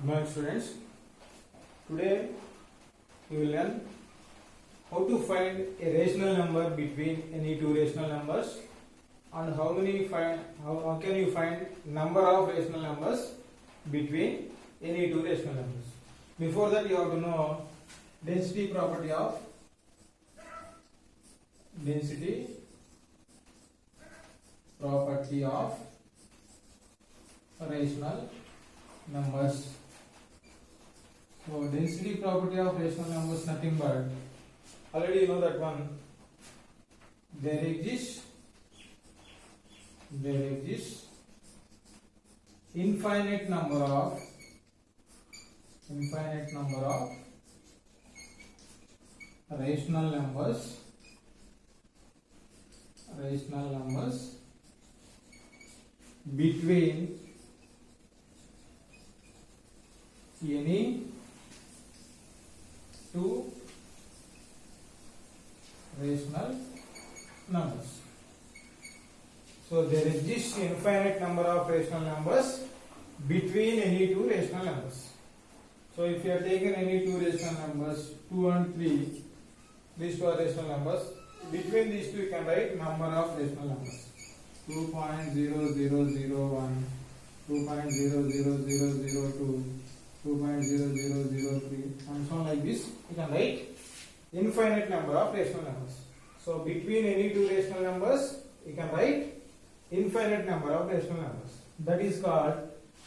Morning students, today we will learn how to find a rational number between any two rational numbers and how can you find number of rational numbers between any two rational numbers. Before that you have to know density property of rational numbers. So density property of rational numbers nothing but already you know that one. There exists infinite number of rational numbers between any two rational numbers. So there exists infinite number of rational numbers between any two rational numbers. So if you have taken any two rational numbers 2 and 3, these two are rational numbers. Between these two you can write number of rational numbers 2.0001, 2.00002, 2.0003 and so on like this. You can write infinite number of rational numbers. So between any two rational numbers you can write infinite number of rational numbers. That is called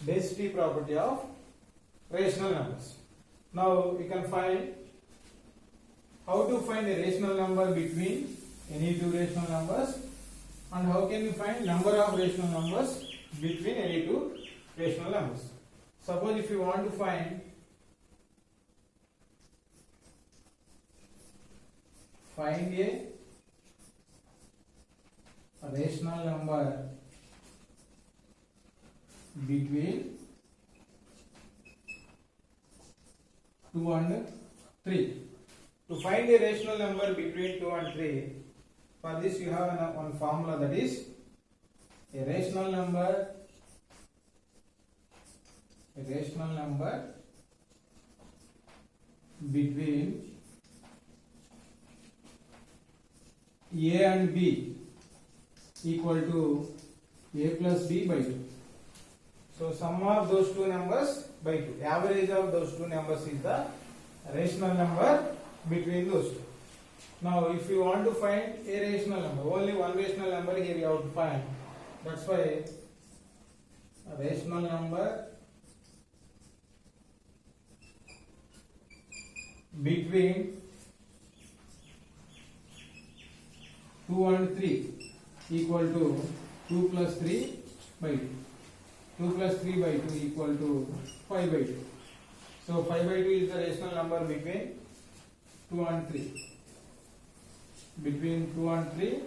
density property of rational numbers. Now we can find how to find a rational number between any two rational numbers and how can you find number of rational numbers between any two rational numbers. Suppose if you want to find a rational number between 2 and 3. To find a rational number between 2 and 3, for this you have one formula, that is a rational number between A and B equal to A plus B by 2. So sum of those two numbers by 2. Average of those two numbers is the rational number between those two. Now if you want to find a rational number, only one rational number here you have to find. That's why a rational number between 2 and 3 equal to 2 plus 3 by 2. 2 plus 3 by 2 equal to 5 by 2. So 5 by 2 is the rational number between 2 and 3. Between 2 and 3,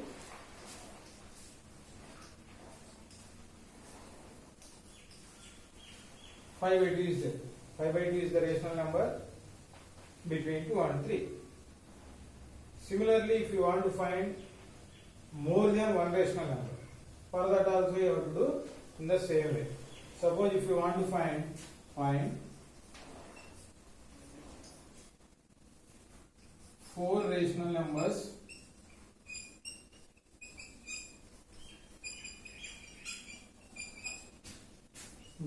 five by 2 is there. 5 by 2 is the rational number between 2 and 3. Similarly, if you want to find more than one rational number, for that also you have to do in the same way. Suppose if you want to find 4 rational numbers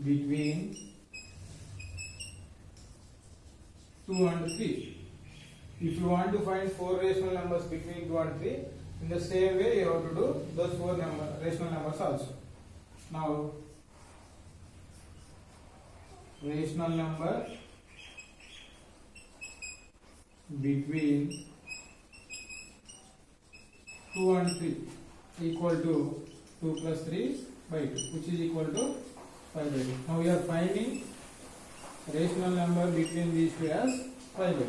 between 2 and 3. If you want to find 4 rational numbers between 2 and 3, in the same way you have to do those 4 rational numbers also. Now, rational number between 2 and 3 equal to 2 plus 3 by 2, which is equal to 5 by 2. Now we are finding rational number between these two as 5 by 2.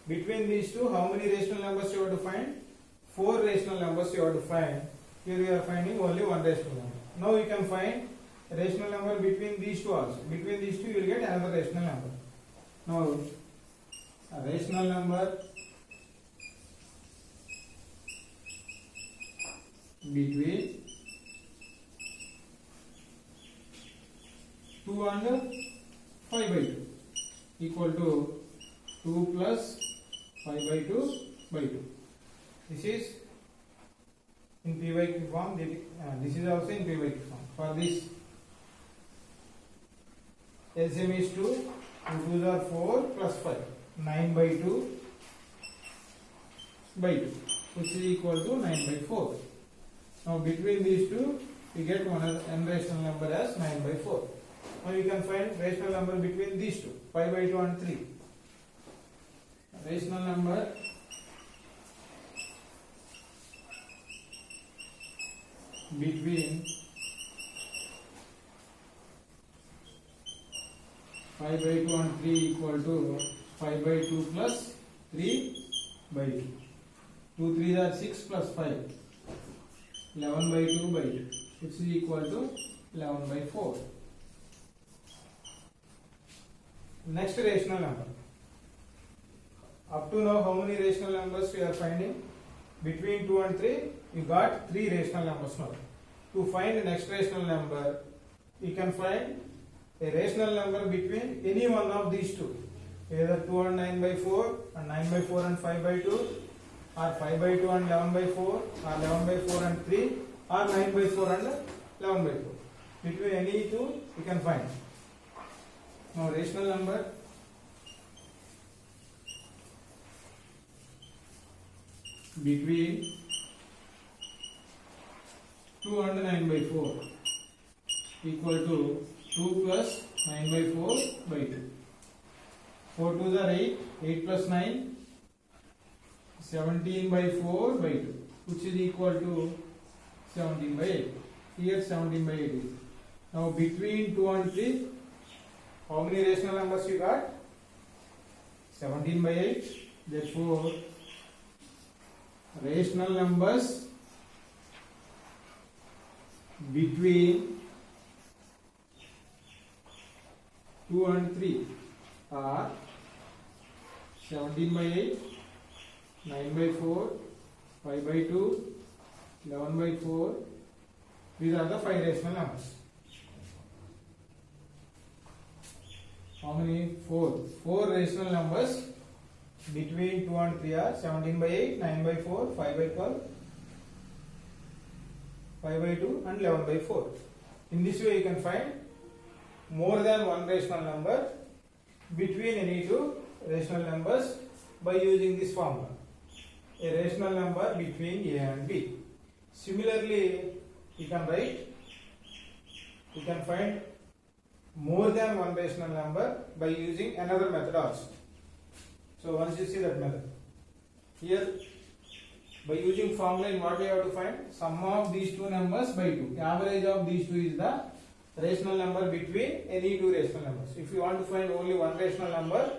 Between these two, how many rational numbers you have to find? 4 rational numbers you have to find. Here we are finding only one rational number. Now you can find a rational number between these two also. Between these two you will get another rational number. Now a rational number between 2 and 5 by 2 equal to 2 plus 5 by 2 by 2. This is in p by q form. This is also in p by q form. For this, LCM is 2. 2 2s are 4 plus 5. 9 by 2 by 2, which is equal to 9 by 4. Now between these two, we get one n rational number as 9 by 4. Now you can find rational number between these two, 5 by 2 and 3. Rational number between 5 by 2 and 3 equal to 5 by 2 plus 3 by 2. 2 3s are 6 plus 5. 11 by 2 by 2, which is equal to 11 by 4. Next rational number. Up to now, how many rational numbers we are finding? Between 2 and 3, you got 3 rational numbers now. To find the next rational number, you can find a rational number between any one of these two. Either 2 and 9 by 4, or 9 by 4 and 5 by 2, or 5 by 2 and 11 by 4, or 11 by 4 and 3, or 9 by 4 and 11 by 4. Between any two, you can find. Now, rational number between 2 and 9 by 4 equal to 2 plus 9 by 4 by 2. 4 2s are 8, 8 plus 9, 17 by 4 by 2, which is equal to 17 by 8. Here 17 by 8 is. Now between 2 and 3, how many rational numbers you got? 17 by 8. Therefore, rational numbers between 2 and 3 are 17 by 8, 9 by 4, 5 by 2, 11 by 4. These are the 5 rational numbers. How many? 4. 4 rational numbers between 2 and 3 are 17 by 8, 9 by 4, 5 by 12, 5 by 2 and 11 by 4. In this way you can find more than one rational number between any two rational numbers by using this formula. A rational number between A and B. Similarly, you can find more than one rational number by using another method also. So once you see that method, here by using formula, in what we have to find? Sum of these two numbers by 2. Average of these two is the rational number between any two rational numbers. If you want to find only one rational number,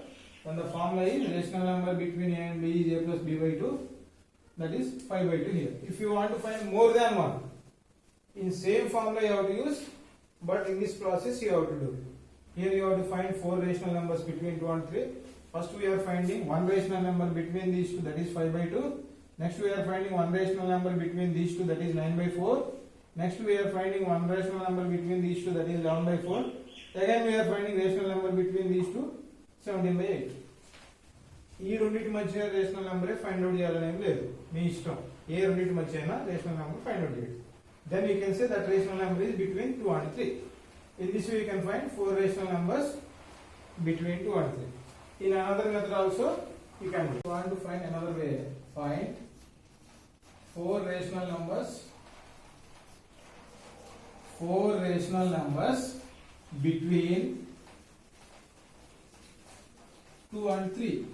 then the formula is rational number between A and B is A plus B by 2. That is 5 by 2 here. If you want to find more than one, in same formula you have to use, but in this process you have to do. Here you have to find 4 rational numbers between 2 and 3. First we are finding one rational number between these two, that is 5 by 2. Next we are finding one rational number between these two, that is 9 by 4. Next we are finding one rational number between these two, that is 11 by 4. Again we are finding rational number between these two, 17 by 8. ఈ రెండింటి మధ్య rational నంబరే find out చేయాలని ఏం లేదు, మీ ఇష్టం. ఏ రెండింటి మధ్య అయినా రేషనల్ నంబర్ ఫైండ్ అవుట్ చేయండి. Then you can say that rational number is between 2 and 3. In this way you can find 4 rational numbers between 2 and 3. In another method also you can do. If you want to find another way, find 4 rational numbers between 2 and 3.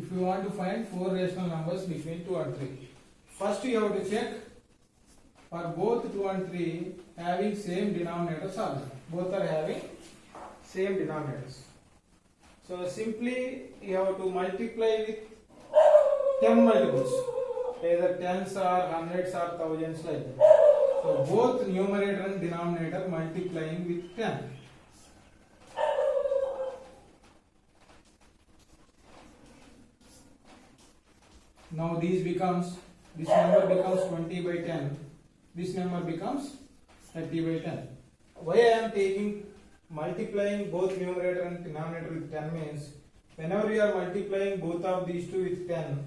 If you want to find 4 rational numbers between 2 and 3, first you have to check for both 2 and 3 having same denominators or not. Both are having same denominators. So simply you have to multiply with 10 multiples, either tens or hundreds or thousands like that. So both numerator and denominator multiplying with 10. Now this number becomes 20 by 10. This number becomes 30 by 10. Why I am taking multiplying both numerator and denominator with 10 means whenever you are multiplying both of these two with 10,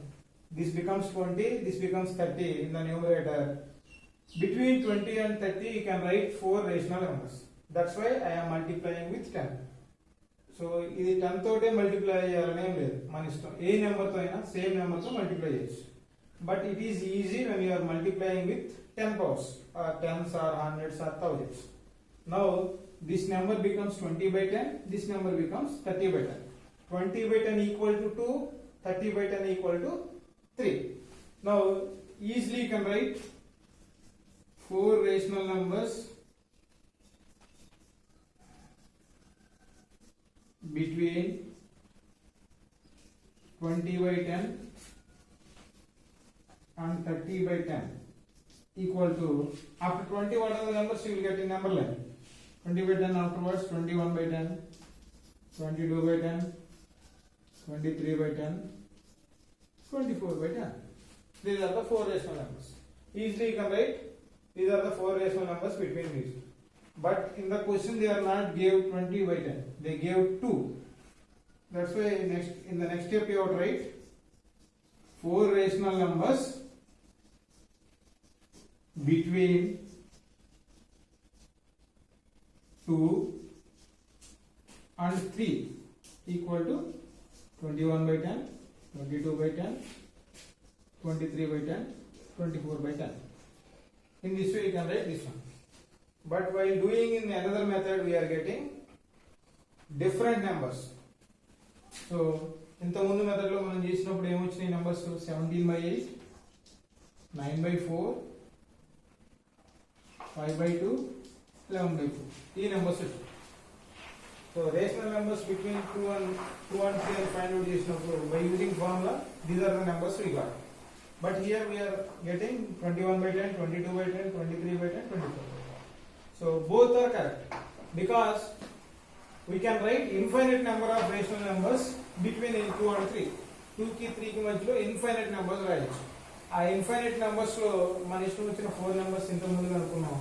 this becomes 20, this becomes 30 in the numerator. Between 20 and 30 you can write 4 rational numbers. That's why I am multiplying with 10. So ఇది 10 తోటే multiply చేయాలని ఏం లేదు, మన ఇష్టం. ఏ నెంబర్తో అయినా same నెంబర్తో మల్టిప్లై చేయొచ్చు. But it is easy when you are multiplying with 10 powers or tens or hundreds or thousands. Now this number becomes 20 by 10, this number becomes 30 by 10. 20 by 10 equal to 2, 30 by 10 equal to 3. Now easily you can write 4 rational numbers between 20 by 10 and 30 by 10 equal to, after 20 what are the numbers you will get in number line. 20 by 10 afterwards, 21 by 10, 22 by 10, 23 by 10, 24 by 10. These are the 4 rational numbers. Easily you can write these are the 4 rational numbers between these. But in the question they are not gave 20 by 10, they gave 2. That's why in the next step you have to write 4 rational numbers between 2 and 3 equal to 21 by 10, 22 by 10, 23 by 10, 24 by 10. In this way you can write this one. But while doing in another method we are getting different numbers. So ఇంత ముందు method లో మనం చేసినప్పుడు ఏమొచ్చినాయి numbers 17 by 8, 9 by 4, 5 by 2, 11 by 4. ఈ numbers వచ్చాయి. So rational numbers between 2 and 3 and find out చేసినప్పుడు by using formula these are the numbers we got. But here we are getting 21 by 10, 22 by 10, 23 by 10, 24 by 10. So both are correct because we can write infinite number of rational numbers between 2 and 3. 2 కి 3 కి మధ్యలో infinite numbers రాయొచ్చు. ఆ infinite numbers లో మన ఇష్టం వచ్చిన 4 numbers ఇంత ముందు అనుకున్నాం,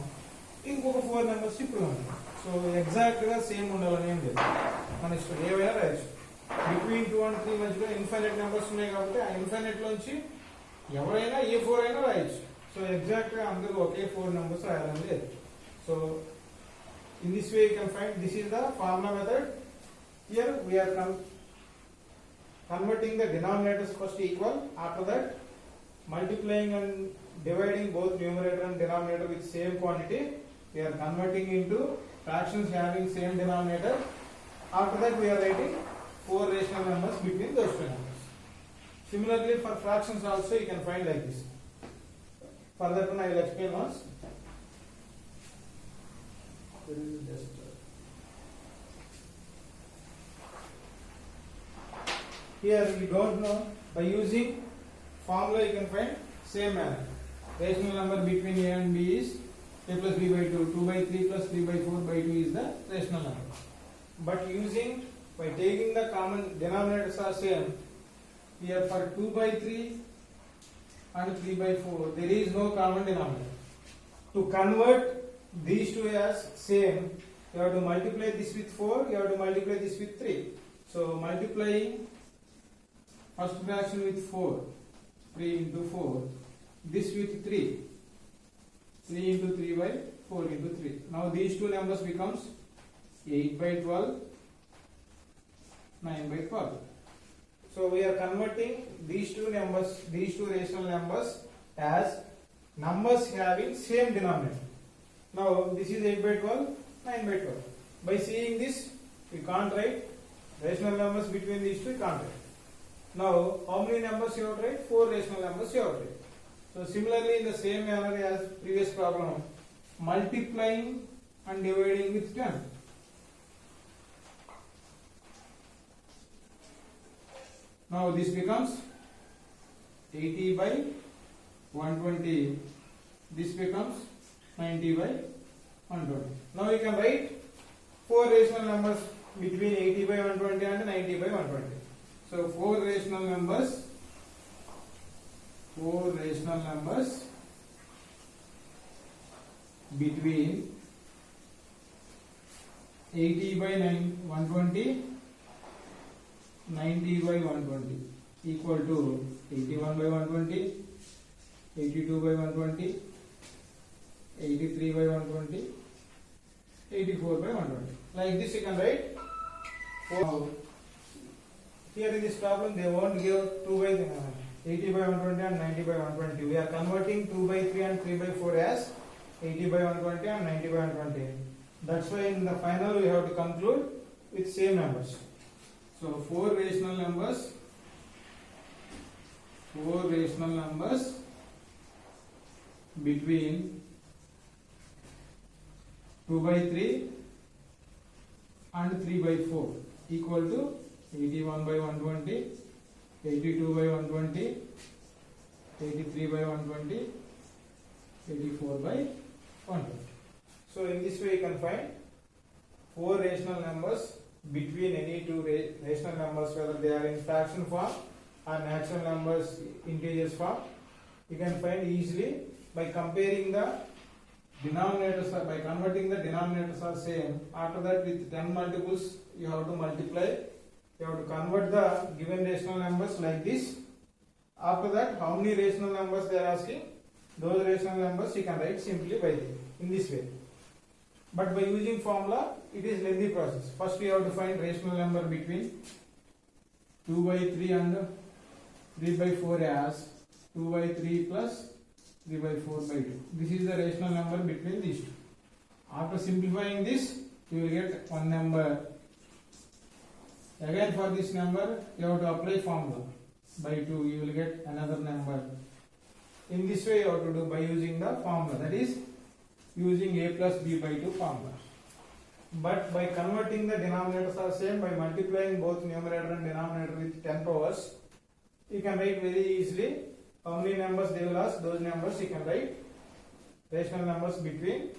ఇంకొక 4 numbers ఇప్పుడు అనుకున్నాం. సో ఎగ్జాక్ట్ గా సేమ్ ఉండాలని ఏం లేదు, మన ఇష్టం ఏవైనా రాయొచ్చు. బిట్వీన్ 2 and 3 మధ్యలో ఇన్ఫైనైట్ నెంబర్స్ ఉన్నాయి కాబట్టి ఆ ఇన్ఫైనైట్ లోంచి ఎవరైనా ఏ 4 అయినా రాయొచ్చు. సో ఎగ్జాక్ట్ గా అందరూ ఒకే 4 numbers రాయాలని లేదు. So in this way you can find this is the formula method. Here we are converting the denominators first equal, after that multiplying and dividing both numerator and denominator with same quantity. We are converting into fractions having same denominator. After that we are writing 4 rational numbers between those two numbers. Similarly for fractions also you can find like this. For that one I will explain once. Here you don't know, by using formula you can find same manner. Rational number between a and b is a plus b by 2, 2 by 3 plus 3 by 4 by 2 is the rational number. But by taking the common denominators are same, here for 2 by 3 and 3 by 4 there is no common denominator. To convert these two as same, you have to multiply this with 4, you have to multiply this with 3. So multiplying first fraction with 4, 3 into 4, this with 3, 3 into 3 by 4 into 3. Now these two numbers becomes 8 by 12, 9 by 12. So we are converting these two numbers, these two rational numbers as numbers having same denominator. Now this is 8 by 12, 9 by 12. By seeing this, we can't write rational numbers between these two, we can't write. Now how many numbers you have to write? 4 rational numbers you have to write. So similarly in the same manner as previous problem, multiplying and dividing with 10. Now this becomes 80 by 120. This becomes 90 by 120. Now you can write 4 rational numbers between 80 by 120 and 90 by 120. So 4 rational numbers between 80 by 120, 90 by 120 equal to 81 by 120, 82 by 120, 83 by 120, 84 by 120. Like this you can write. Here in this problem they won't give 2 by 80 by 120 and 90 by 120. We are converting 2 by 3 and 3 by 4 as 80 by 120 and 90 by 120. That's why in the final we have to conclude with same numbers. So 4 rational numbers between 2 by 3 and 3 by 4 equal to 81 by 120, 82 by 120, 83 by 120, 84 by 120. So in this way you can find 4 rational numbers between any two rational numbers, whether they are in fraction form or natural numbers integers form. You can find easily by comparing the denominators, by converting the denominators are same. After that, with 10 multiples you have to multiply. You have to convert the given rational numbers like this. After that, how many rational numbers they are asking, those rational numbers you can write simply by in this way. But by using formula, it is lengthy process. First we have to find rational number between 2 by 3 and 3 by 4 as 2 by 3 plus 3 by 4 by 2. This is the rational number between these two. After simplifying this, you will get one number. Again for this number, you have to apply formula. By 2, you will get another number. In this way, you have to do by using the formula. That is, using a plus b by 2 formula. But by converting the denominators are same, by multiplying both numerator and denominator with 10 powers, you can write very easily how many numbers they will ask, those numbers you can write. Rational numbers between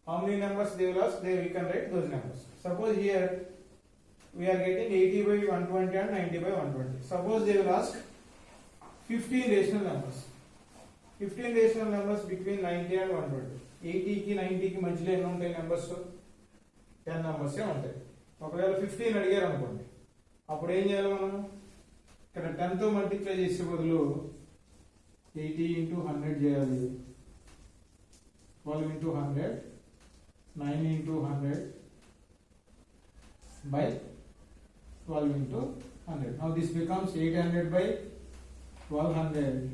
how many numbers they will ask, there you can write those numbers. Suppose here we are getting 80 by 120 and 90 by 120. Suppose they will ask 15 rational numbers. 15 rational numbers between 90 and 120. 80 కి 90 కి మధ్యలో ఎన్ని ఉంటాయి numbers? 10 numbers ఉంటాయి. ఒకవేళ 15 అడిగారు అనుకోండి, అప్పుడు ఏం చేయాలి మనం? ఇక్కడ 10 తో మల్టిప్లై చేసే బదులు 80 into 100 చేయాలి. 12 into 100, 9 into 100 by 12 into 100. Now this becomes 800 by 1200.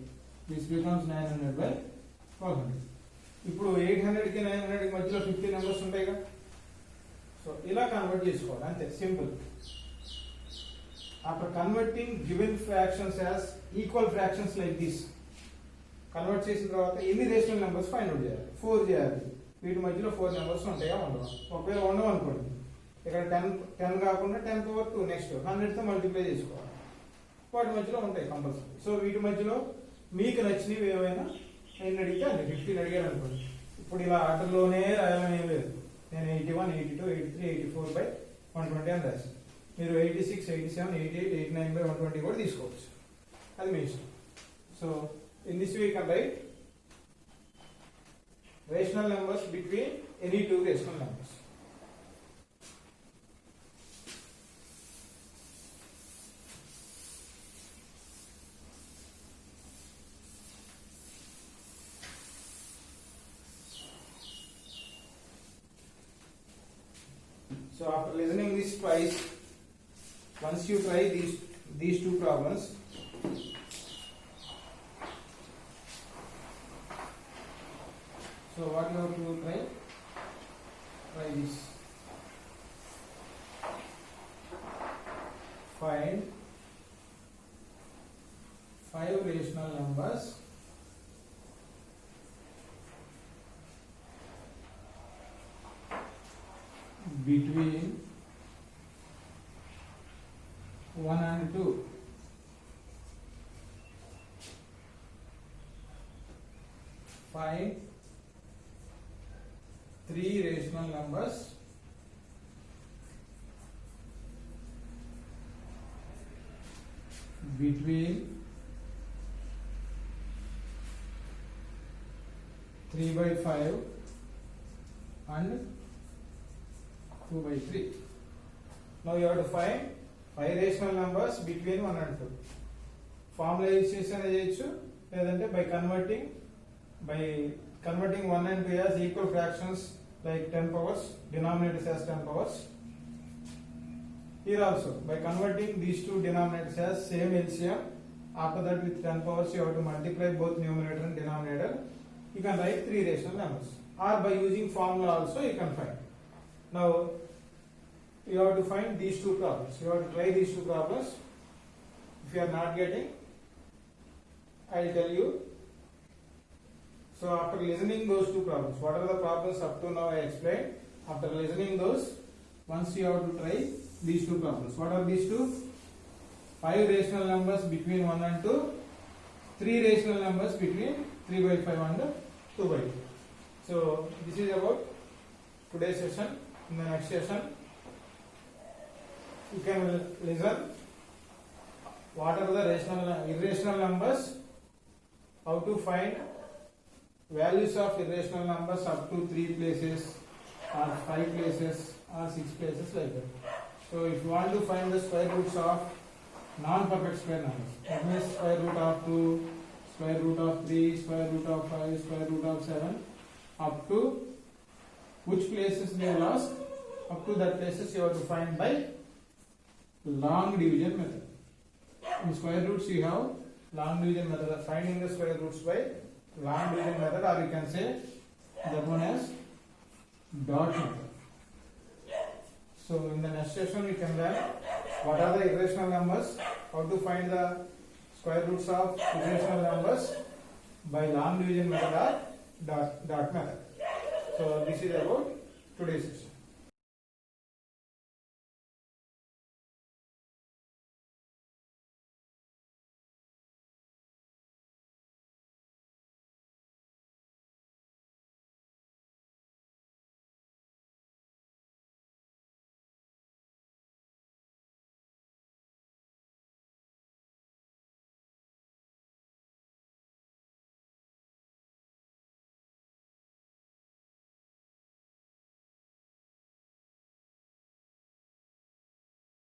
This becomes 900 by 1200. ఇప్పుడు 800 కి 900 కి మధ్యలో 50 నెంబర్స్ ఉంటాయి కదా. సో ఇలా కన్వర్ట్ చేసుకోవాలి, అంతే, simple. After converting given fractions as equal fractions like this, convert చేసిన తర్వాత ఎన్ని రేషనల్ నెంబర్స్ ఫైండ్ అవుట్ చేయాలి? 4 చేయాలి. వీటి మధ్యలో 4 నెంబర్స్ ఉంటాయా ఉండవా? ఒకవేళ ఉండవు అనుకోండి, ఇక్కడ 10 కాకుండా 10 పవర్ 2 నెక్స్ట్ 100 తో మల్టిప్లై చేసుకోవాలి. వాటి మధ్యలో ఉంటాయి కంపల్సరీ. సో వీటి మధ్యలో మీకు నచ్చినవి ఏమైనా ఎన్ని అడిగితే అండి. 15 అడిగారు అనుకోండి, ఇప్పుడు ఇలా ఆర్డర్లోనే రాయాలని ఏం లేదు. నేను 81, 82, 83, 84 by 120 అని రాసి, మీరు 86, 87, 88, 89 by 120 కూడా తీసుకోవచ్చు. అది మీ ఇష్టం. So in this way you can write rational numbers between any two rational numbers. So after listening this twice, once you try these two problems, so what you have to try this. Find 5 rational numbers between 1 and 2. Find 3 rational numbers between 3 by 5 and 2 by 3. Now you have to find 5 rational numbers between 1 and 2. Formalization చేయొచ్చు లేదంటే by converting 1 and 2 as equal fractions like 10 powers, denominators as 10 powers. Here also by converting these two denominators as same LCM, after that with 10 powers you have to multiply both numerator and denominator. You can write 3 rational numbers, or by using formula also you can find. Now you have to find these two problems. You have to try these two problems. If you are not getting, I will tell you. So after listening those two problems, what are the problems up to now I explained. After listening those, once you have to try these two problems. What are these two? 5 rational numbers between 1 and 2, 3 rational numbers between 3 by 5 and 2 by 2. So this is about today's session. In the next session, you can listen what are the irrational numbers, how to find values of irrational numbers up to 3 places or 5 places or 6 places like that. So if you want to find the square roots of non-perfect square numbers, that means square root of 2, square root of 3, square root of 5, square root of 7, up to which places they are lost, up to that places you have to find by long division method. In square roots you have long division method of finding the square roots by long division method, or you can say that one as dot method. So in the next session we can learn what are the irrational numbers, how to find the square roots of irrational numbers by long division method or dot method. So this is about today's session.